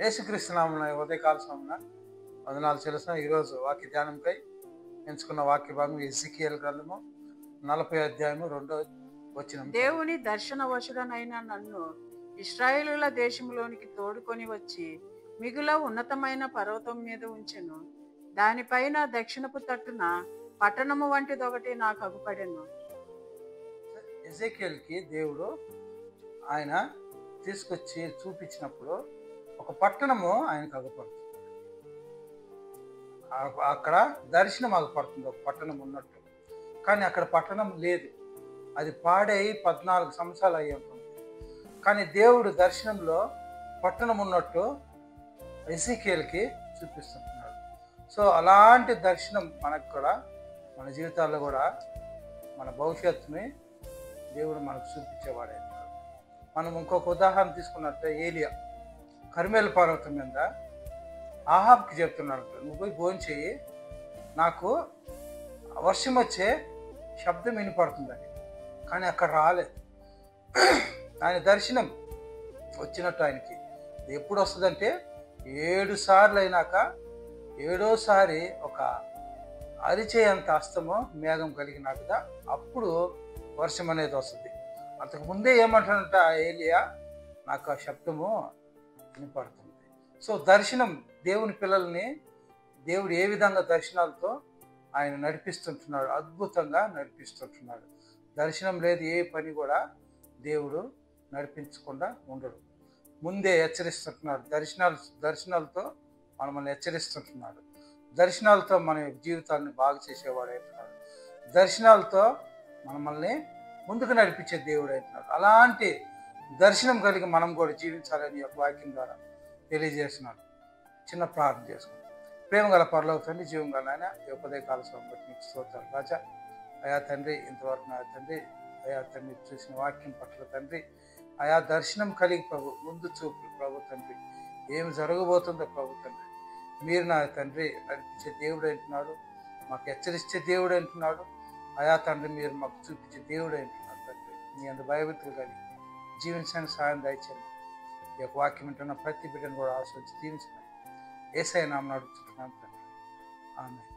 యేసుక్రీస్తు నామమున ఉదయకాల సమమున వందనాలు చెల్లిస్తున్నాం. ఈరోజు వాక్య ధ్యానంపై ఎంచుకున్న వాక్య భాగం ఎజెకియేలు గ్రంథము 40వ అధ్యాయము 2వ వచనం. దేవుని దర్శనవశుడనైన నన్ను ఇశ్రాయేలుల దేశంలోనికి తోడుకొని వచ్చి మిగుల ఉన్నతమైన పర్వతం మీద ఉంచెను. దానిపైన దక్షిణపు తట్టున పట్టణము వంటిదొకటి నాకు అగుపడెను. ఎజెకియేలుకి దేవుడు ఆయన తీసుకొచ్చి చూపించినప్పుడు ఒక పట్టణము ఆయనకు అగుపడుతుంది. అక్కడ దర్శనం అగుపడుతుంది, ఒక పట్టణం ఉన్నట్టు. కానీ అక్కడ పట్టణం లేదు, అది పాడై 14 సంవత్సరాలు అయ్యి ఉంటుంది. కానీ దేవుడు దర్శనంలో పట్టణం ఉన్నట్టు ఎజెకియేలుకి చూపిస్తున్నాడు. సో అలాంటి దర్శనం మనకు కూడా, మన జీవితాల్లో కూడా, మన భవిష్యత్తుని దేవుడు మనకు చూపించేవాడే. మనం ఇంకొక ఉదాహరణ తీసుకున్నట్టే, ఏలియా కర్మేలు పర్వతం మీద ఆహాబ్కి చెప్తున్నాడు, నువ్వు పోయి భోంచేయి, నాకు వర్షం వచ్చే శబ్దం వినపడుతుందని. కానీ అక్కడ రాలేదు. ఆయన దర్శనం వచ్చినట్టు ఆయనకి ఎప్పుడు వస్తుందంటే 7 సార్లు అయినాక 7వసారి ఒక అరిచేయంత హస్తము మేఘం కలిగినట్టుగా అప్పుడు వర్షం అనేది వస్తుంది. అంతకుముందే ఏమంటాడంట ఏలియా, నాకు ఆ శబ్దము వినపడుతుంది. సో దర్శనం, దేవుని పిల్లల్ని దేవుడు ఏ విధంగా దర్శనాలతో ఆయన నడిపిస్తుంటున్నాడు, అద్భుతంగా నడిపిస్తుంటున్నాడు. దర్శనం లేదు ఏ పని కూడా దేవుడు నడిపించకుండా ఉండడు. ముందే హెచ్చరిస్తుంటున్నాడు. దర్శనాలతో మనల్ని హెచ్చరిస్తుంటున్నాడు. దర్శనాలతో మన జీవితాన్ని బాగు చేసేవాడు అవుతున్నాడు. దర్శనాలతో మనల్ని ముందుకు నడిపించే దేవుడు అవుతున్నాడు. అలాంటి దర్శనం కలిగి మనం కూడా జీవించాలని ఒక వాక్యం ద్వారా తెలియజేస్తున్నాడు. చిన్న ప్రార్థన చేసుకుంటాం. ప్రేమ గల పరలోక తండ్రి, జీవం గల నాయన, ఉదయకాల సమయం బట్టి నీకు స్తోత్రాలు రాజా. అయా తండ్రి, ఇంతవరకు నా తండ్రి, అయా తండ్రి చూసిన వాక్యం పట్ల తండ్రి, ఆయా దర్శనం కలిగి ప్రభు, ముందు చూపు ప్రభు తండ్రి, ఏమి జరగబోతుందో ప్రభు తండ్రి, మీరు నా తండ్రి నడిపించే దేవుడు అంటున్నాడు, మాకు హెచ్చరించే దేవుడు అంటున్నాడు. అయా తండ్రి, మీరు మాకు చూపించే దేవుడు అంటున్నాడు తండ్రి. మీ అందు భయభక్తులు కానీ జీవించడానికి సాయం దయచేయండి. ఈ యొక్క వాక్యం వింటున్న ప్రతి బిడ్డను కూడా ఆశ్రయించి దీవించండి. యేసయ్య నామమున అడుగుతున్నాం తండ్రి, ఆమేన్.